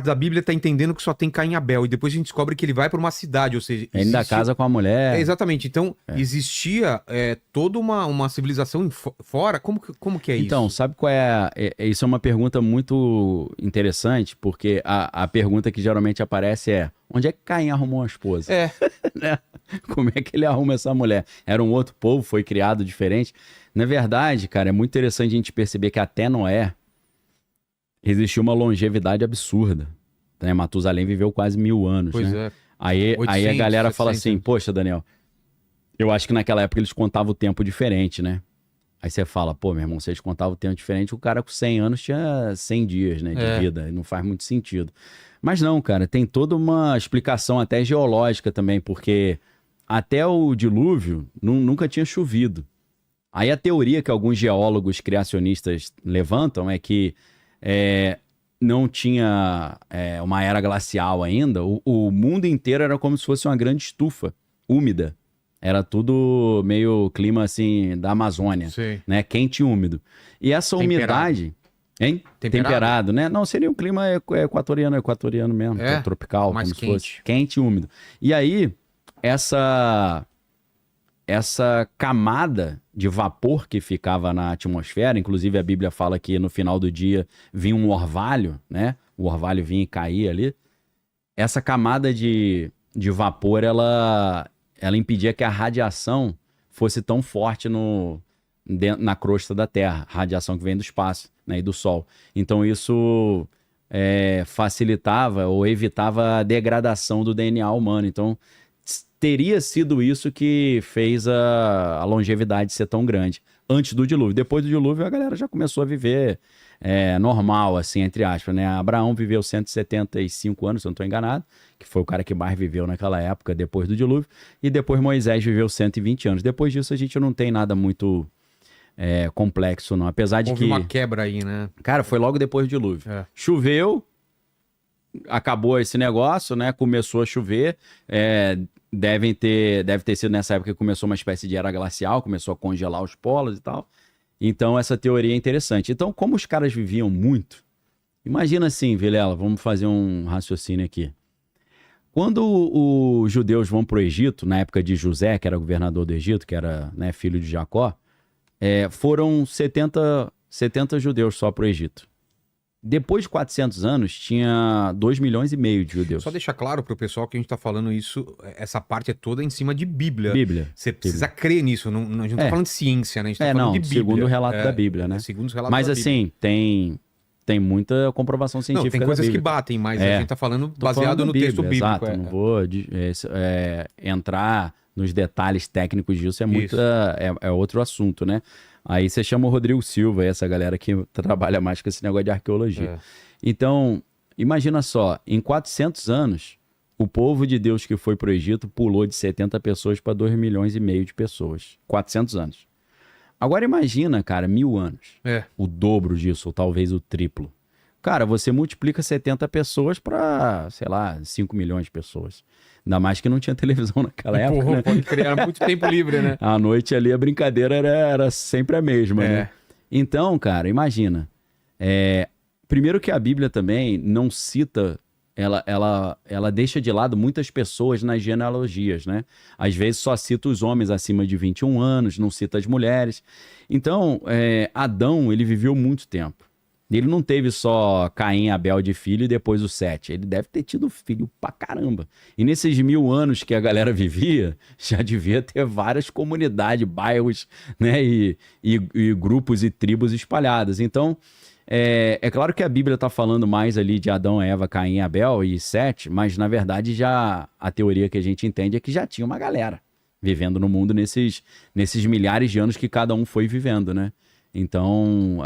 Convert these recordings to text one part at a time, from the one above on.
da Bíblia tá entendendo que só tem Caim e Abel, e depois a gente descobre que ele vai para uma cidade, ou seja, Ele ainda casa com a mulher. exatamente. Então, existia toda uma civilização fora. Como que é Então, isso? sabe qual é, isso é uma pergunta muito interessante, porque a pergunta que geralmente aparece é: onde é que Caim arrumou uma esposa? Né? Como é que ele arruma essa mulher? Era um outro povo, foi criado diferente. Na verdade, cara, é muito interessante a gente perceber que até Noé existiu uma longevidade absurda, né? Matusalém viveu quase 1000 anos, Pois né? é. Aí 800, a galera fala 700. assim: poxa, Daniel, eu acho que naquela época eles contavam o tempo diferente, né? Aí você fala: pô, meu irmão, vocês contavam o tempo diferente, o cara com 100 anos tinha 100 dias, né, de vida, e não faz muito sentido. Mas não, cara, tem toda uma explicação até geológica também, porque até o dilúvio nunca tinha chovido. Aí a teoria que alguns geólogos criacionistas levantam é que não tinha uma era glacial ainda, o mundo inteiro era como se fosse uma grande estufa úmida. Era tudo meio clima assim da Amazônia, Sei. né? Quente e úmido. E essa umidade, hein? Temperado, né? Não, seria um clima equatoriano mesmo, tropical, mais como se quente. fosse quente e úmido. E aí, essa camada de vapor que ficava na atmosfera, inclusive a Bíblia fala que no final do dia vinha um orvalho, né? O orvalho vinha e caía ali. Essa camada de vapor, ela impedia que a radiação fosse tão forte na crosta da Terra, radiação que vem do espaço, né, e do Sol. Então isso facilitava ou evitava a degradação do DNA humano. Então teria sido isso que fez a longevidade ser tão grande antes do dilúvio. Depois do dilúvio, a galera já começou a viver normal, assim, entre aspas, né? Abraão viveu 175 anos, se eu não estou enganado, que foi o cara que mais viveu naquela época, depois do dilúvio, e depois Moisés viveu 120 anos. Depois disso, a gente não tem nada muito complexo, não. Apesar de Houve que... uma quebra aí, né? Cara, foi logo depois do dilúvio. Choveu, acabou esse negócio, né? Começou a chover, deve ter sido nessa época que começou uma espécie de era glacial, começou a congelar os polos e tal. Então, essa teoria é interessante. Então, como os caras viviam muito, imagina assim, Vilela, vamos fazer um raciocínio aqui. Quando os judeus vão para o Egito, na época de José, que era governador do Egito, que era, né, filho de Jacó, foram 70 judeus só para o Egito. Depois de 400 anos, tinha 2,5 milhões de judeus. Só deixar claro pro pessoal que a gente tá falando isso, essa parte é toda em cima de Bíblia. Bíblia. Você precisa crer nisso, a gente não tá falando de ciência, né? A gente tá falando de Bíblia. Segundo o relato da Bíblia, né? Segundo os relatos Mas da assim, tem muita comprovação científica. Não, tem coisas da que Bíblia. batem, mas a gente tá falando Tô baseado falando no Bíblia, texto bíblico. Exato, não vou entrar nos detalhes técnicos disso, é outro assunto, né? Aí você chama o Rodrigo Silva, essa galera que trabalha mais com esse negócio de arqueologia. Então, imagina só, em 400 anos, o povo de Deus que foi para o Egito pulou de 70 pessoas para 2,5 milhões de pessoas. 400 anos. Agora imagina, cara, 1000 anos. O dobro disso, ou talvez o triplo. Cara, você multiplica 70 pessoas para, sei lá, 5 milhões de pessoas. Ainda mais que não tinha televisão naquela época, né? Pode criar muito tempo livre, né? À noite ali a brincadeira era sempre a mesma, né? Então, cara, imagina. Primeiro que a Bíblia também não cita, ela deixa de lado muitas pessoas nas genealogias, né? Às vezes só cita os homens acima de 21 anos, não cita as mulheres. Então, Adão, ele viveu muito tempo. Ele não teve só Caim e Abel de filho e depois o Sete. Ele deve ter tido filho pra caramba. E nesses 1000 anos que a galera vivia, já devia ter várias comunidades, bairros, né? E grupos e tribos espalhadas. Então, é claro que a Bíblia está falando mais ali de Adão, Eva, Caim, Abel e Sete, mas na verdade já a teoria que a gente entende é que já tinha uma galera vivendo no mundo nesses milhares de anos que cada um foi vivendo, né? Então,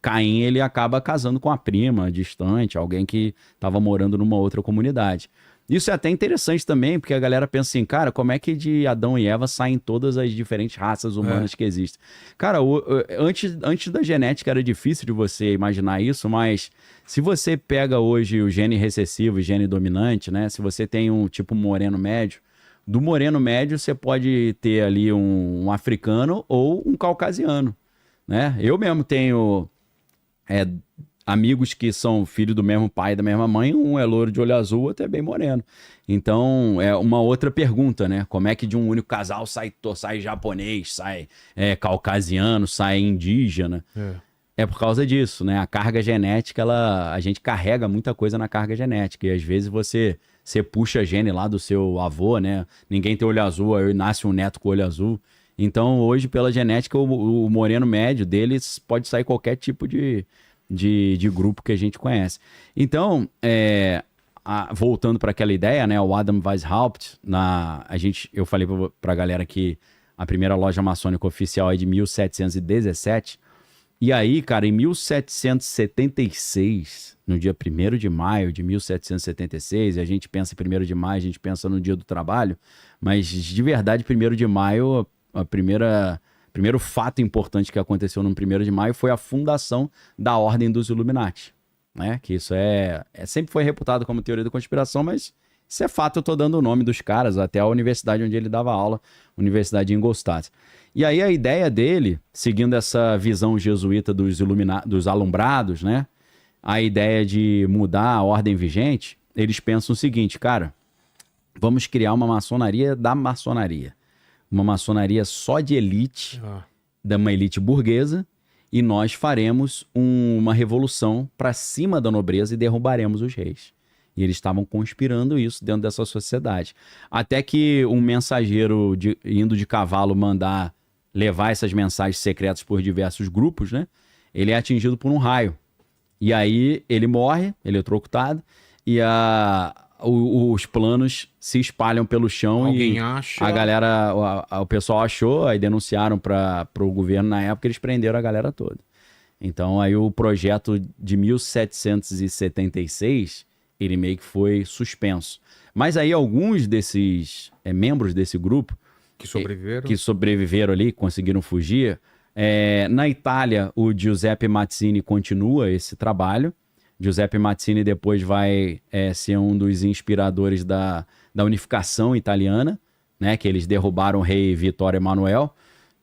Caim, ele acaba casando com a prima distante, alguém que estava morando numa outra comunidade. Isso é até interessante também, porque a galera pensa assim, cara, como é que de Adão e Eva saem todas as diferentes raças humanas que existem? Cara, antes da genética era difícil de você imaginar isso, mas se você pega hoje o gene recessivo e gene dominante, né? Se você tem um tipo moreno médio, do moreno médio você pode ter ali um africano ou um caucasiano, né? Eu mesmo tenho amigos que são filhos do mesmo pai e da mesma mãe, um é loiro de olho azul, o outro é bem moreno. Então, é uma outra pergunta, né? Como é que de um único casal sai japonês, sai caucasiano, sai indígena? É por causa disso, né? A carga genética, a gente carrega muita coisa na carga genética. E às vezes você puxa gene lá do seu avô, né? Ninguém tem olho azul, aí nasce um neto com olho azul. Então, hoje, pela genética, o moreno médio deles pode sair qualquer tipo de grupo que a gente conhece. Então, voltando para aquela ideia, né? O Adam Weishaupt, eu falei para a galera que a primeira loja maçônica oficial é de 1717. E aí, cara, em 1776, no dia 1º de maio de 1776, e a gente pensa em 1º de maio, a gente pensa no dia do trabalho, mas de verdade, 1º de maio, primeiro fato importante que aconteceu no 1º de maio foi a fundação da Ordem dos Illuminati, né? Que isso sempre foi reputado como teoria da conspiração, mas isso é fato, eu tô dando o nome dos caras, até a universidade onde ele dava aula, Universidade de Ingolstadt. E aí a ideia dele, seguindo essa visão jesuíta dos alumbrados, né? A ideia de mudar a ordem vigente, eles pensam o seguinte, cara, vamos criar uma maçonaria da maçonaria. Uma maçonaria só de elite, de uma elite burguesa, e nós faremos uma revolução para cima da nobreza e derrubaremos os reis. E eles estavam conspirando isso dentro dessa sociedade. Até que um mensageiro indo de cavalo levar essas mensagens secretas por diversos grupos, né? Ele é atingido por um raio. E aí ele morre, eletrocutado, e os planos se espalham pelo chão. Alguém acha. A galera, o pessoal achou, aí denunciaram para o governo na época, eles prenderam a galera toda. Então aí o projeto de 1776, ele meio que foi suspenso. Mas aí alguns desses membros desse grupo, que sobreviveram ali, conseguiram fugir. Na Itália, o Giuseppe Mazzini continua esse trabalho. Giuseppe Mazzini depois vai ser um dos inspiradores da unificação italiana, né? Que eles derrubaram o rei Vittorio Emanuele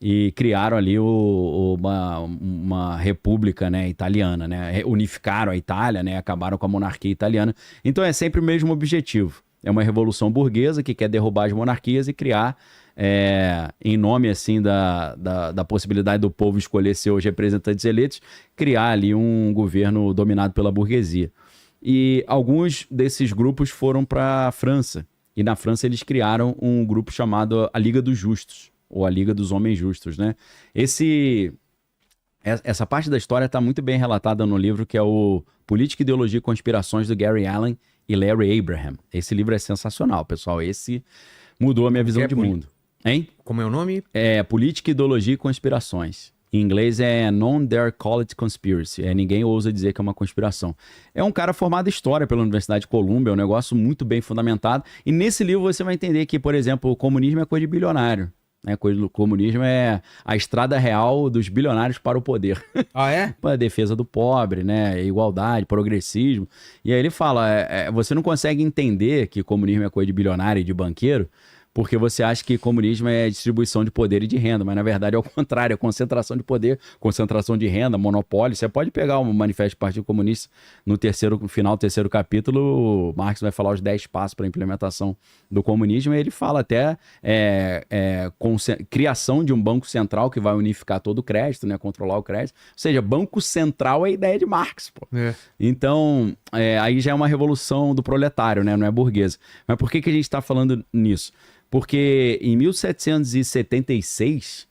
e criaram ali uma república, né, italiana, né? Unificaram a Itália, né? Acabaram com a monarquia italiana. Então é sempre o mesmo objetivo. É uma revolução burguesa que quer derrubar as monarquias e criar, em nome assim da possibilidade do povo escolher seus representantes eleitos, criar ali um governo dominado pela burguesia. E alguns desses grupos foram para a França. E na França eles criaram um grupo chamado a Liga dos Justos, ou a Liga dos Homens Justos, né? Essa parte da história está muito bem relatada no livro, que é o Política, Ideologia e Conspirações, do Gary Allen e Larry Abraham. Esse livro é sensacional, pessoal. Esse mudou a minha visão de mundo. Hein? Como é o nome? Política, Ideologia e Conspirações. Em inglês é None Dare Call It Conspiracy. Ninguém ousa dizer que é uma conspiração. É um cara formado em História pela Universidade de Colômbia, é um negócio muito bem fundamentado. E nesse livro você vai entender que, por exemplo, o comunismo é coisa de bilionário. Coisa do comunismo é a estrada real dos bilionários para o poder. Ah, é? A defesa do pobre, né? Igualdade, progressismo. E aí ele fala, você não consegue entender que comunismo é coisa de bilionário e de banqueiro, porque você acha que comunismo é distribuição de poder e de renda, mas na verdade é o contrário, é concentração de poder, concentração de renda, monopólio. Você pode pegar o Manifesto do Partido Comunista no final do terceiro capítulo, o Marx vai falar os 10 passos para a implementação do comunismo, e ele fala até criação de um banco central que vai unificar todo o crédito, né, controlar o crédito. Ou seja, banco central é a ideia de Marx, pô. Então, aí já é uma revolução do proletário, né, não é burguesa. Mas por que a gente está falando nisso? Porque em 1776,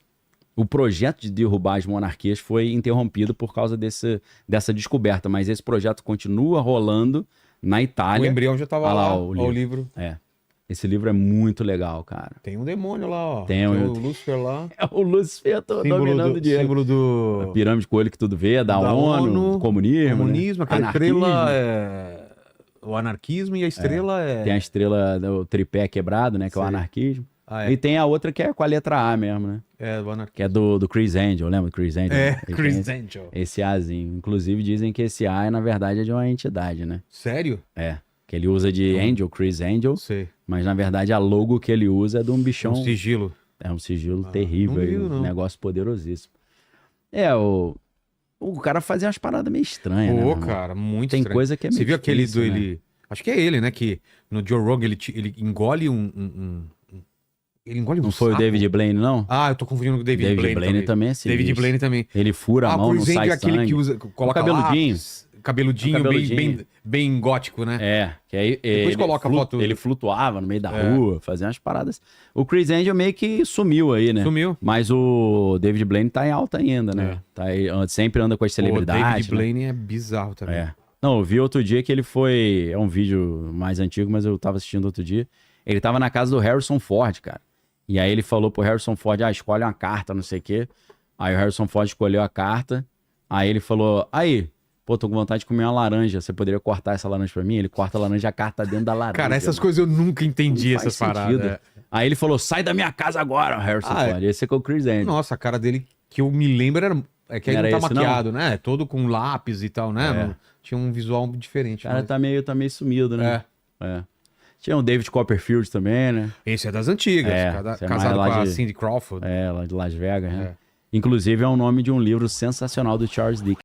o projeto de derrubar as monarquias foi interrompido por causa dessa descoberta, mas esse projeto continua rolando na Itália. O embrião já estava lá, o livro. Esse livro é muito legal, cara. Tem um demônio lá, ó. Tem o Lúcifer lá. O Lúcifer dominando o dinheiro. Símbolo do... A pirâmide com olho que tudo vê, da ONU, do comunismo. Né? Aquela estrela o anarquismo, e a estrela Tem a estrela, o tripé quebrado, né? Que é o anarquismo. E tem a outra que é com a letra A mesmo, né? Do anarquismo. Que é do Chris Angel, lembra do Chris Angel? Chris Angel. Esse Azinho. Inclusive dizem que esse A, na verdade, é de uma entidade, né? Sério? Que ele usa de Angel, Chris Angel. Sei. Mas, na verdade, a logo que ele usa é de um bichão... Um sigilo. É um sigilo terrível, não. Um negócio poderosíssimo. O cara fazia umas paradas meio estranhas, né? Pô, meu irmão? cara, muito Tem estranho. coisa que é meio Você viu aquele difícil, do né? ele... Acho que é ele, né? Que no Joe Rogan ele engole ele engole um Não foi o sapo? David Blaine, não? Ah, eu tô confundindo com o David Blaine também é sinistro. David Blaine também. Ele fura a O mão, não Chris Angel sai é aquele sangue. que usa, coloca cabeludinho. lápis, cabeludinho, É o cabeludinho. bem gótico, né? É, que aí Depois coloca a foto. ele flutuava no meio da rua, fazia umas paradas. O Chris Angel meio que sumiu aí, né? Sumiu. Mas o David Blaine tá em alta ainda, né? Tá aí, sempre anda com as O celebridades. David né? Blaine é bizarro também. É. Não, eu vi outro dia que ele foi. É um vídeo mais antigo, mas eu tava assistindo outro dia. Ele tava na casa do Harrison Ford, cara. E aí ele falou pro Harrison Ford: escolhe uma carta, não sei o quê. Aí o Harrison Ford escolheu a carta. Aí ele falou: aí, pô, tô com vontade de comer uma laranja. Você poderia cortar essa laranja pra mim? Ele corta a laranja, a carta dentro da laranja. Cara, essas coisas eu nunca entendi, Não essas faz paradas. sentido. Aí ele falou: sai da minha casa agora, Harrison Ford. Esse é com o Chris Angel. Nossa, a cara dele, que eu me lembro, é que ele Era não tá esse, maquiado, né? Todo com lápis e tal, né? É. Tinha um visual diferente. O cara mas- tá meio sumido, né? É. Tinha o David Copperfield também, né? Esse é das antigas, É, esse é mais casado lá com a de- Cindy Crawford. É, lá de Las Vegas, né? É. Inclusive é o nome de um livro sensacional do Charles Dickens.